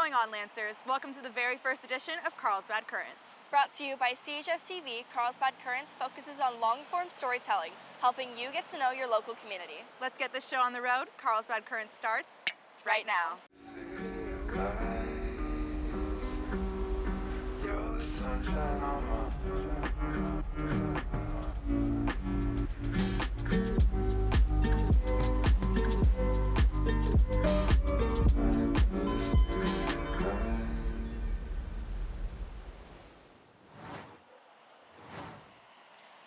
going on, Lancers? Welcome to the very first edition of Carlsbad Currents. Brought to you by CHSTV, Carlsbad Currents focuses on long-form storytelling, helping you get to know your local community. Let's get this show on the road. Carlsbad Currents starts right now.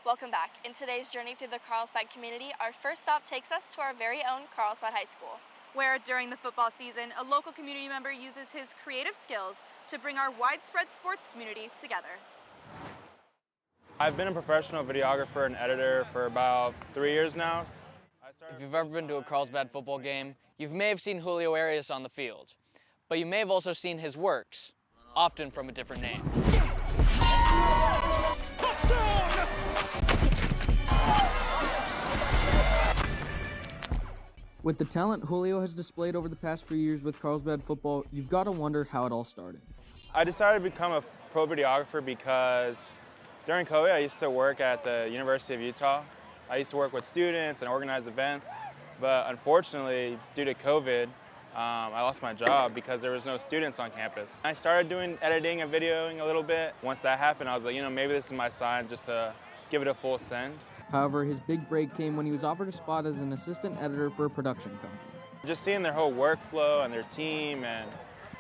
Welcome back. In today's journey through the Carlsbad community, our first stop takes us to our very own Carlsbad High School, where during the football season, a local community member uses his creative skills to bring our widespread sports community together. I've been a professional videographer and editor for about 3 years now. If you've ever been to a Carlsbad football game, you may have seen Julio Aras on the field, but you may have also seen his works, often from a different name. With the talent Julio has displayed over the past few years with Carlsbad football, you've got to wonder how it all started. I decided to become a pro videographer because during COVID, I used to work at the University of Utah. I used to work with students and organize events, but unfortunately, due to COVID, I lost my job because there was no students on campus. I started doing editing and videoing a little bit. Once that happened, I was like, maybe this is my sign just to give it a full send. However, his big break came when he was offered a spot as an assistant editor for a production company. Just seeing their whole workflow and their team and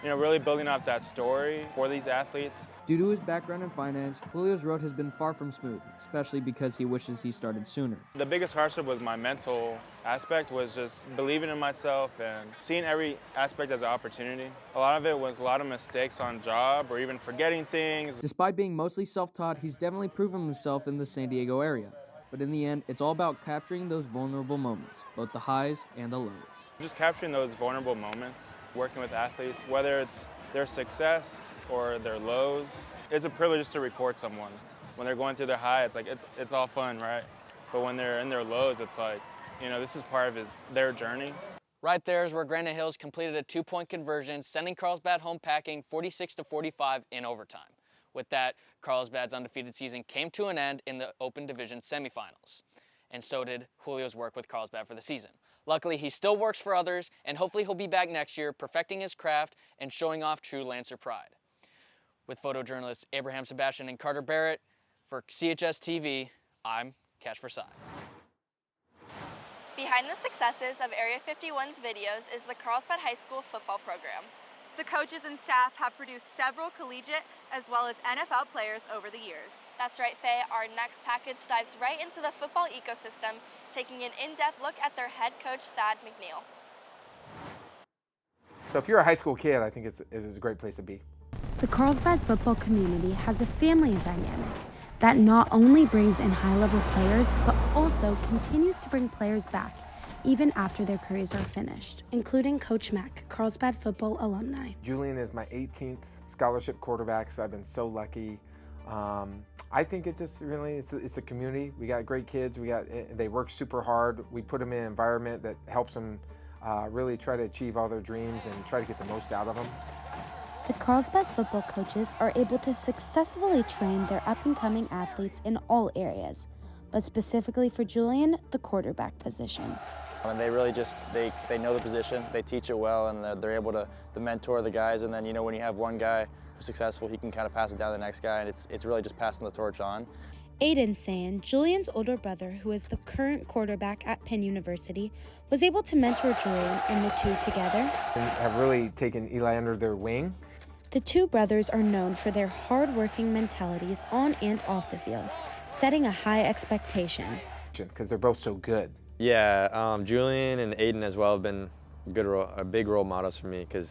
really building up that story for these athletes. Due to his background in finance, Julio's road has been far from smooth, especially because he wishes he started sooner. The biggest hardship was my mental aspect, was just believing in myself and seeing every aspect as an opportunity. A lot of it was a lot of mistakes on job or even forgetting things. Despite being mostly self-taught, he's definitely proven himself in the San Diego area. But in the end, it's all about capturing those vulnerable moments, both the highs and the lows. Just capturing those vulnerable moments, working with athletes, whether it's their success or their lows. It's a privilege to record someone. When they're going through their high, it's like, it's all fun, right? But when they're in their lows, it's like, this is part of their journey. Right there is where Granite Hills completed a 2-point conversion, sending Carlsbad home packing 46-45 in overtime. With that, Carlsbad's undefeated season came to an end in the Open Division semifinals. And so did Julio's work with Carlsbad for the season. Luckily, he still works for others, and hopefully he'll be back next year, perfecting his craft and showing off true Lancer pride. With photojournalists Abraham Sebastian and Carter Barrett, for CHSTV, I'm Cash Versailles. Behind the successes of Area 51's videos is the Carlsbad High School football program. The coaches and staff have produced several collegiate as well as NFL players over the years. That's right, Faye. Our next package dives right into the football ecosystem, taking an in-depth look at their head coach, Thad McNeil. So if you're a high school kid, I think it's a great place to be. The Carlsbad football community has a family dynamic that not only brings in high-level players, but also continues to bring players back even after their careers are finished, including Coach Mack, Carlsbad football alumni. Julian is my 18th scholarship quarterback, so I've been so lucky. I think it's just really, it's a community. We got great kids. They work super hard. We put them in an environment that helps them really try to achieve all their dreams and try to get the most out of them. The Carlsbad football coaches are able to successfully train their up-and-coming athletes in all areas, but specifically for Julian, the quarterback position. And they really just, they know the position, they teach it well, and they're able to mentor the guys. And then, when you have one guy who's successful, he can kind of pass it down to the next guy, and it's really just passing the torch on. Aiden Sayin, Julian's older brother, who is the current quarterback at Penn University, was able to mentor Julian, and the two together have really taken Eli under their wing. The two brothers are known for their hard-working mentalities on and off the field, setting a high expectation. Because they're both so good. Yeah, Julian and Aiden as well have been big role models for me because,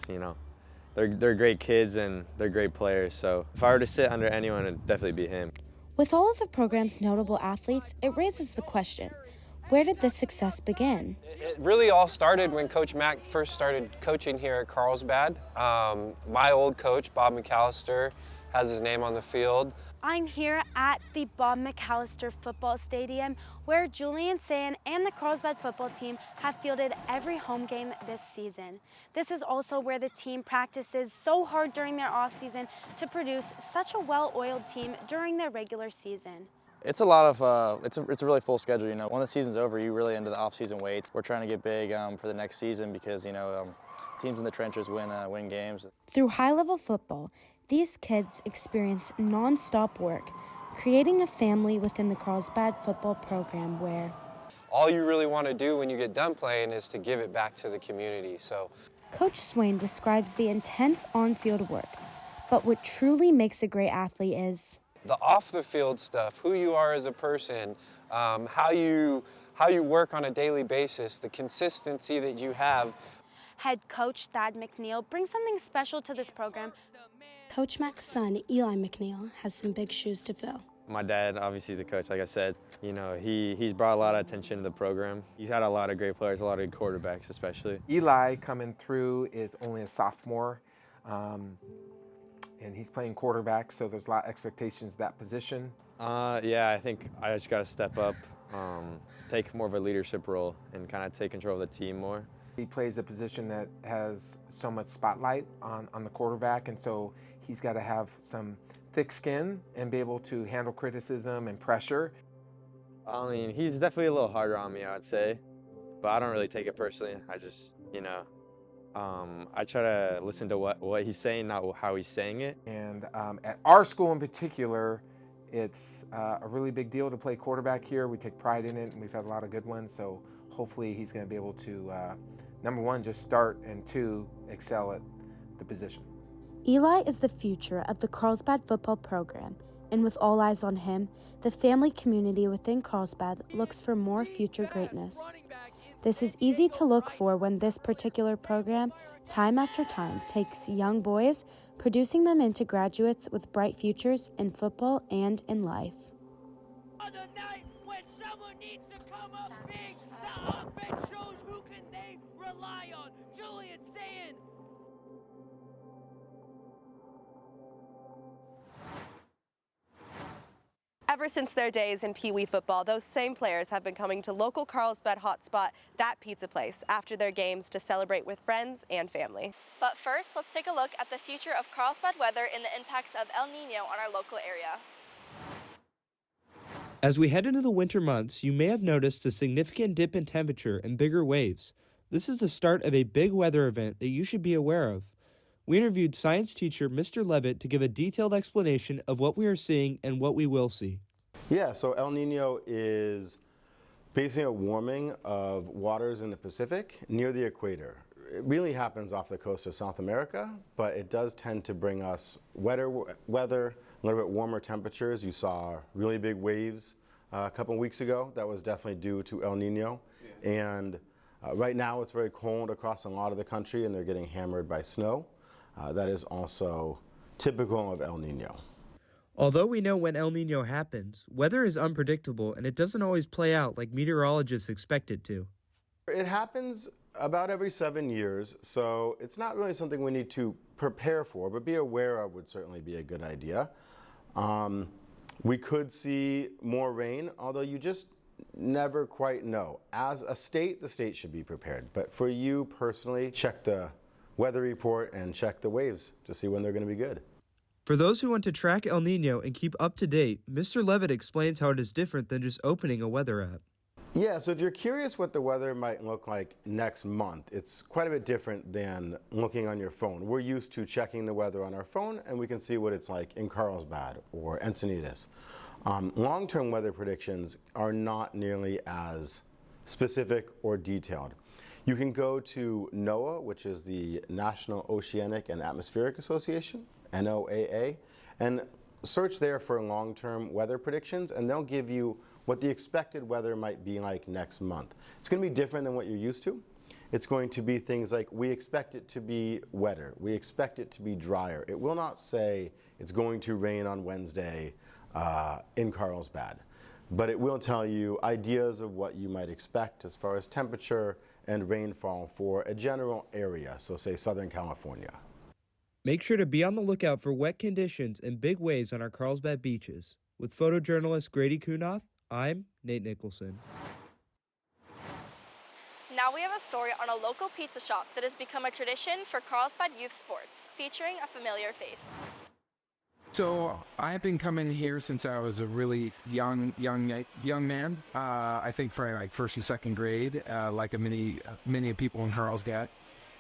they're great kids and they're great players. So if I were to sit under anyone, it'd definitely be him. With all of the program's notable athletes, it raises the question, where did this success begin? It really all started when Coach Mack first started coaching here at Carlsbad. My old coach, Bob McAllister, has his name on the field. I'm here at the Bob McAllister Football Stadium where Julian Sayin and the Carlsbad football team have fielded every home game this season. This is also where the team practices so hard during their off-season to produce such a well-oiled team during their regular season. It's a lot of, it's a really full schedule, you know. When the season's over, you really into the off-season weights. We're trying to get big for the next season because, you know, teams in the trenches win games. Through high-level football, these kids experience non-stop work, creating a family within the Carlsbad football program where All you really want to do when you get done playing is to give it back to the community. So Coach Swain describes the intense on-field work, but what truly makes a great athlete is the off-the-field stuff, who you are as a person, how you work on a daily basis, the consistency that you have. Head coach Thad McNeil brings something special to this program. Coach Mac's son, Eli McNeil, has some big shoes to fill. My dad, obviously the coach, like I said, you know, he's brought a lot of attention to the program. He's had a lot of great players, a lot of good quarterbacks especially. Eli coming through is only a sophomore, and he's playing quarterback, so there's a lot of expectations at that position. Yeah, I think I just got to step up, take more of a leadership role and kind of take control of the team more. He plays a position that has so much spotlight on the quarterback, and so he's got to have some thick skin and be able to handle criticism and pressure. I mean, he's definitely a little harder on me, I would say, but I don't really take it personally. I just, you know, I try to listen to what he's saying, not how he's saying it. And at our school in particular, it's a really big deal to play quarterback here. We take pride in it, and we've had a lot of good ones, so hopefully he's going to be able to, number one, just start, and two, excel at the position. Eli is the future of the Carlsbad football program, and with all eyes on him, the family community within Carlsbad looks for more future greatness. This is easy to look for when this particular program, time after time, takes young boys, producing them into graduates with bright futures in football and in life. On the night when someone needs to come up big, the offense shows who can they rely on. Julian Sayin. Ever since their days in Pee Wee football, those same players have been coming to local Carlsbad hotspot, That Pizza Place, after their games to celebrate with friends and family. But first, let's take a look at the future of Carlsbad weather and the impacts of El Nino on our local area. As we head into the winter months, you may have noticed a significant dip in temperature and bigger waves. This is the start of a big weather event that you should be aware of. We interviewed science teacher Mr. Levitt to give a detailed explanation of what we are seeing and what we will see. Yeah, so El Nino is basically a warming of waters in the Pacific near the equator. It really happens off the coast of South America, but it does tend to bring us wetter weather, a little bit warmer temperatures. You saw really big waves a couple weeks ago. That was definitely due to El Nino. Yeah. And right now it's very cold across a lot of the country, and they're getting hammered by snow. That is also typical of El Nino. Although we know when El Nino happens, weather is unpredictable and it doesn't always play out like meteorologists expect it to. It happens about every 7 years, so it's not really something we need to prepare for, but be aware of would certainly be a good idea. We could see more rain, although you just never quite know. As a state, the state should be prepared. But for you personally, check the weather report and check the waves to see when they're going to be good. For those who want to track El Nino and keep up to date, Mr. Levitt explains how it is different than just opening a weather app. Yeah, so if you're curious what the weather might look like next month, it's quite a bit different than looking on your phone. We're used to checking the weather on our phone, and we can see what it's like in Carlsbad or Encinitas. Long-term weather predictions are not nearly as specific or detailed. You can go to NOAA, which is the National Oceanic and Atmospheric Association, NOAA, and search there for long-term weather predictions, and they'll give you what the expected weather might be like next month. It's going to be different than what you're used to. It's going to be things like, we expect it to be wetter, we expect it to be drier. It will not say it's going to rain on Wednesday in Carlsbad, but it will tell you ideas of what you might expect as far as temperature and rainfall for a general area, so say Southern California. Make sure to be on the lookout for wet conditions and big waves on our Carlsbad beaches. With photojournalist Grady Kunoth, I'm Nate Nicholson. Now we have a story on a local pizza shop that has become a tradition for Carlsbad youth sports, featuring a familiar face. So I've been coming here since I was a really young man. I think probably like first and second grade, like many people in Carlsbad,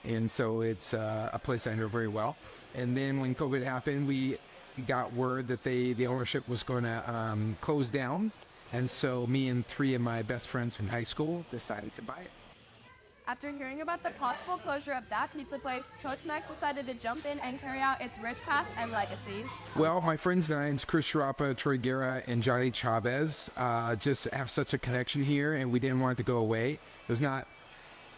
and so it's a place I know very well. And then when COVID happened, we got word that the ownership was going to close down, and so me and three of my best friends from high school decided to buy it. After hearing about the possible closure of that pizza place, Coach Mac decided to jump in and carry out its rich past and legacy. Well, my friends and I, Chris Sharapa, Troy Guerra, and Johnny Chavez, just have such a connection here, and we didn't want it to go away. There's not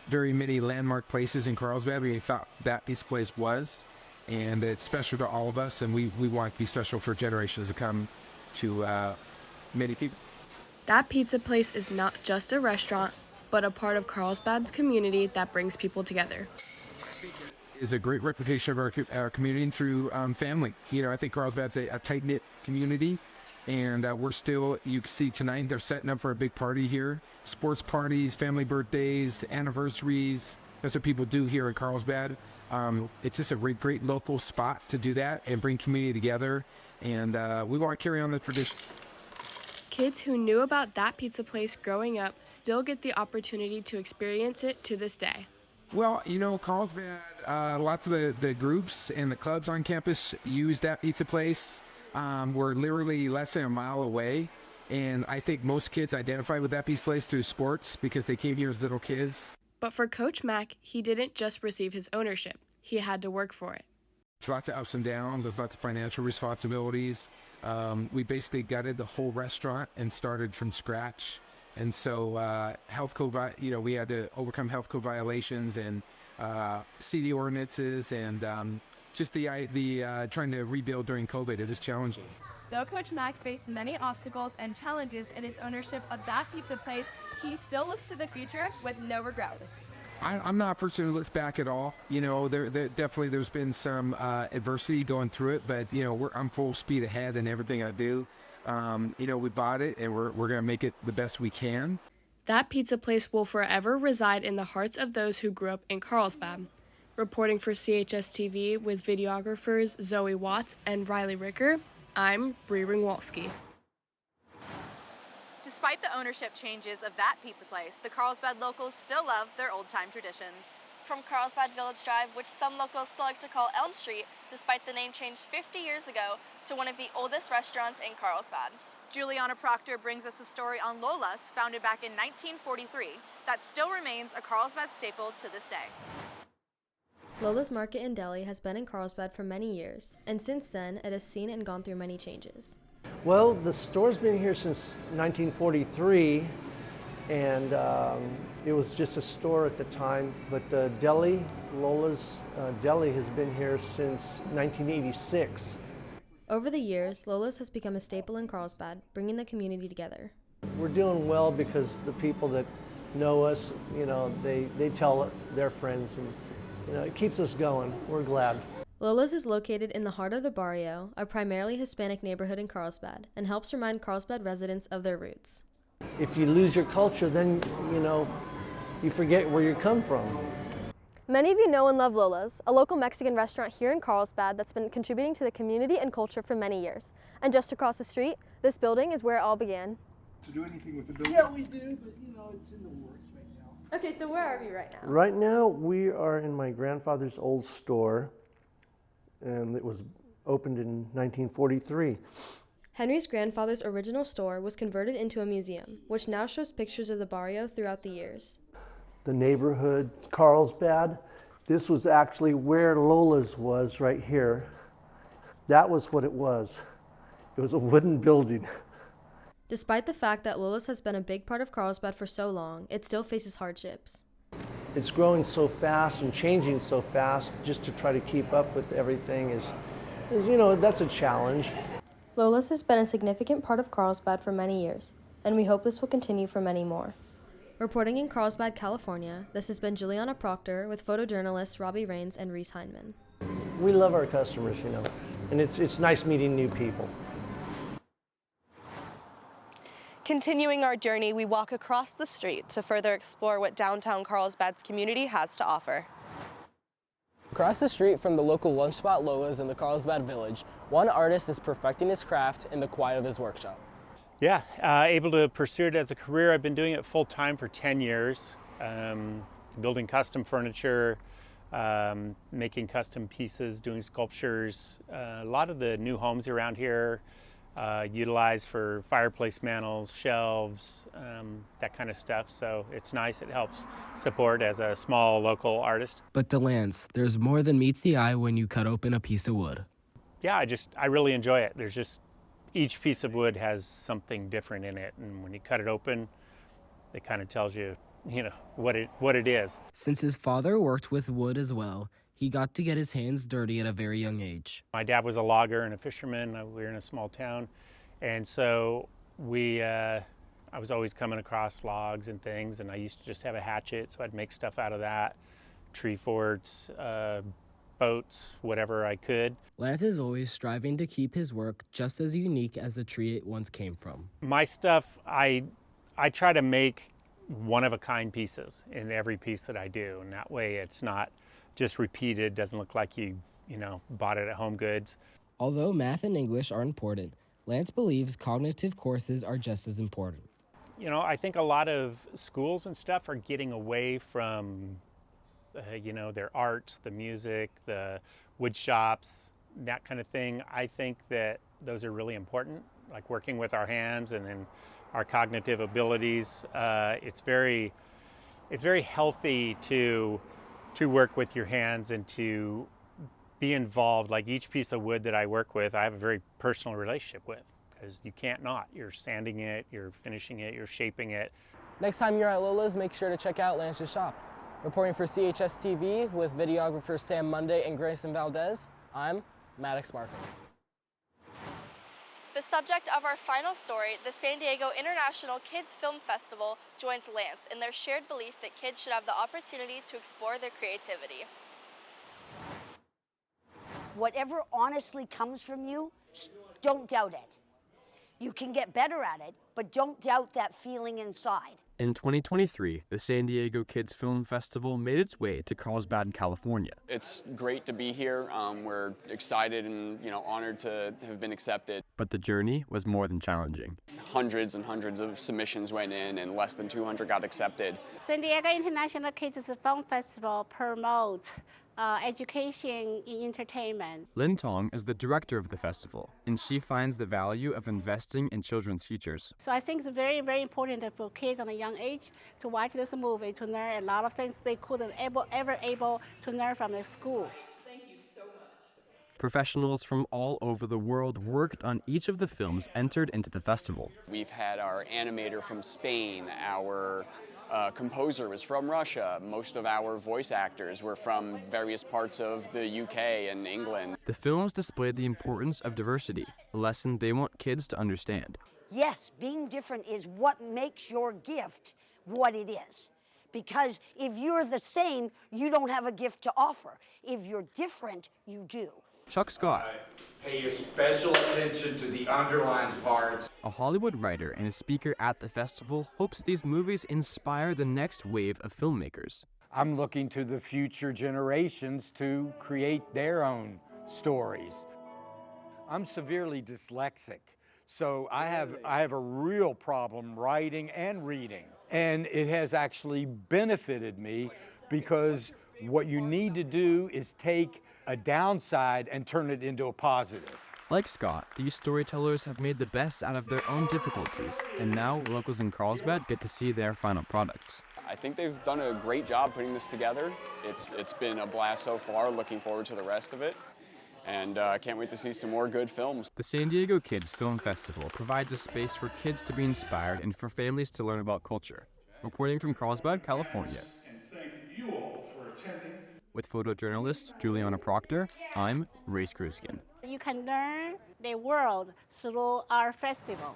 very many landmark places in Carlsbad. We thought that pizza place was, and it's special to all of us, and we want it to be special for generations to come to many people. That pizza place is not just a restaurant, but a part of Carlsbad's community that brings people together. Is a great reputation of our community through family. You know, I think Carlsbad's a tight-knit community, and we're still, you can see tonight, they're setting up for a big party here. Sports parties, family birthdays, anniversaries, that's what people do here in Carlsbad. It's just a great local spot to do that and bring community together, and we want to carry on the tradition. Kids who knew about that pizza place growing up still get the opportunity to experience it to this day. Well, you know, Carlsbad, lots of the groups and the clubs on campus use that pizza place. We're literally less than a mile away, and I think most kids identify with that pizza place through sports because they came here as little kids. But for Coach Mack, he didn't just receive his ownership. He had to work for it. There's lots of ups and downs. There's lots of financial responsibilities. We basically gutted the whole restaurant and started from scratch. And so health code, we had to overcome health code violations and CD ordinances, and just the trying to rebuild during COVID. It is challenging. Though Coach Mack faced many obstacles and challenges in his ownership of that pizza place, he still looks to the future with no regrets. I'm not a person who looks back at all. You know, there's been some adversity going through it, but you know, I'm full speed ahead in everything I do. You know, we bought it, and we're going to make it the best we can. That pizza place will forever reside in the hearts of those who grew up in Carlsbad. Reporting for CHSTV with videographers Zoe Watts and Riley Ricker, I'm Bree Ringwalski. Despite the ownership changes of that pizza place, the Carlsbad locals still love their old-time traditions. From Carlsbad Village Drive, which some locals still like to call Elm Street, despite the name changed 50 years ago, to one of the oldest restaurants in Carlsbad. Juliana Proctor brings us a story on Lolas, founded back in 1943, that still remains a Carlsbad staple to this day. Lolas Market and Deli has been in Carlsbad for many years, and since then, it has seen and gone through many changes. Well, the store's been here since 1943, and it was just a store at the time, but the deli, Lola's Deli, has been here since 1986. Over the years, Lola's has become a staple in Carlsbad, bringing the community together. We're doing well because the people that know us, you know, they tell their friends, and you know, it keeps us going. We're glad. Lola's is located in the heart of the barrio, a primarily Hispanic neighborhood in Carlsbad, and helps remind Carlsbad residents of their roots. If you lose your culture, then, you know, you forget where you come from. Many of you know and love Lola's, a local Mexican restaurant here in Carlsbad that's been contributing to the community and culture for many years. And just across the street, this building is where it all began. To do anything with the building? Yeah, we do, but you know, it's in the works right now. Okay, so where are we right now? Right now, we are in my grandfather's old store, and it was opened in 1943. Henry's grandfather's original store was converted into a museum, which now shows pictures of the barrio throughout the years. The neighborhood, Carlsbad, this was actually where Lola's was right here. That was what it was. It was a wooden building. Despite the fact that Lola's has been a big part of Carlsbad for so long, it still faces hardships. It's growing so fast and changing so fast, just to try to keep up with everything is you know, that's a challenge. Lola's has been a significant part of Carlsbad for many years, and we hope this will continue for many more. Reporting in Carlsbad, California, this has been Juliana Proctor with photojournalists Robbie Rains and Reese Heinman. we love our customers, you know, and it's nice meeting new people. Continuing our journey, we walk across the street to further explore what downtown Carlsbad's community has to offer. Across the street from the local lunch spot Lolas in the Carlsbad Village, one artist is perfecting his craft in the quiet of his workshop. Yeah, able to pursue it as a career. I've been doing it full time for 10 years, building custom furniture, making custom pieces, doing sculptures. A lot of the new homes around here utilize for fireplace mantles, shelves, that kind of stuff. So it's nice. It helps support as a small local artist. But to Lance, there's more than meets the eye when you cut open a piece of wood. Yeah, I really enjoy it. There's just, each piece of wood has something different in it. And when you cut it open, it kind of tells you, you know, what it is. Since his father worked with wood as well, he got to get his hands dirty at a very young age. My dad was a logger and a fisherman. We were in a small town. And so I was always coming across logs and things, and I used to just have a hatchet, so I'd make stuff out of that, tree forts, boats, whatever I could. Lance is always striving to keep his work just as unique as the tree it once came from. My stuff, I try to make one-of-a-kind pieces in every piece that I do, and that way it's not just repeated, doesn't look like you bought it at Home Goods. Although math and English are important, Lance believes cognitive courses are just as important. You know, I think a lot of schools and stuff are getting away from, their arts, the music, the wood shops, that kind of thing. I think that those are really important, like working with our hands and in our cognitive abilities. It's very healthy to work with your hands and to be involved. Like each piece of wood that I work with, I have a very personal relationship with, because you can't not. You're sanding it, you're finishing it, you're shaping it. Next time you're at Lola's, make sure to check out Lance's shop. Reporting for CHSTV with videographers Sam Monday and Grayson Valdez, I'm Maddox Markham. The subject of our final story, the San Diego International Kids Film Festival, joins Lance in their shared belief that kids should have the opportunity to explore their creativity. Whatever honestly comes from you, don't doubt it. You can get better at it, but don't doubt that feeling inside. In 2023, the San Diego Kids Film Festival made its way to Carlsbad, California. It's great to be here. We're excited and honored to have been accepted. But the journey was more than challenging. Hundreds and hundreds of submissions went in, and less than 200 got accepted. San Diego International Kids Film Festival promotes education in entertainment. Lin Tong is the director of the festival, and she finds the value of investing in children's futures. So I think it's very, very important for kids on a young age to watch this movie, to learn a lot of things they couldn't ever able to learn from the school. Thank you so much. Professionals from all over the world worked on each of the films entered into the festival. We've had our animator from Spain, our composer was from Russia. Most of our voice actors were from various parts of the UK and England. The films displayed the importance of diversity, a lesson they want kids to understand. Yes, being different is what makes your gift what it is. Because if you're the same, you don't have a gift to offer. If you're different, you do. Chuck Scott, pay special attention to the underlined parts. A Hollywood writer and a speaker at the festival, hopes these movies inspire the next wave of filmmakers. I'm looking to the future generations to create their own stories. I'm severely dyslexic, so I have a real problem writing and reading. And it has actually benefited me, because what you need to do is take a downside and turn it into a positive. Like Scott, these storytellers have made the best out of their own difficulties, and now locals in Carlsbad get to see their final products. I think they've done a great job putting this together. It's been a blast so far, looking forward to the rest of it, and I can't wait to see some more good films. The San Diego Kids Film Festival provides a space for kids to be inspired and for families to learn about culture. Reporting from Carlsbad, California. And thank you all for attending. With photojournalist Juliana Proctor, I'm Ray Skruskin. You can learn the world through our festival.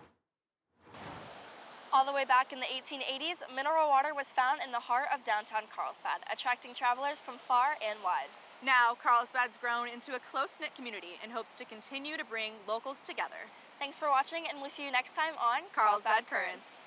All the way back in the 1880s, mineral water was found in the heart of downtown Carlsbad, attracting travelers from far and wide. Now, Carlsbad's grown into a close-knit community and hopes to continue to bring locals together. Thanks for watching, and we'll see you next time on Carlsbad Currents.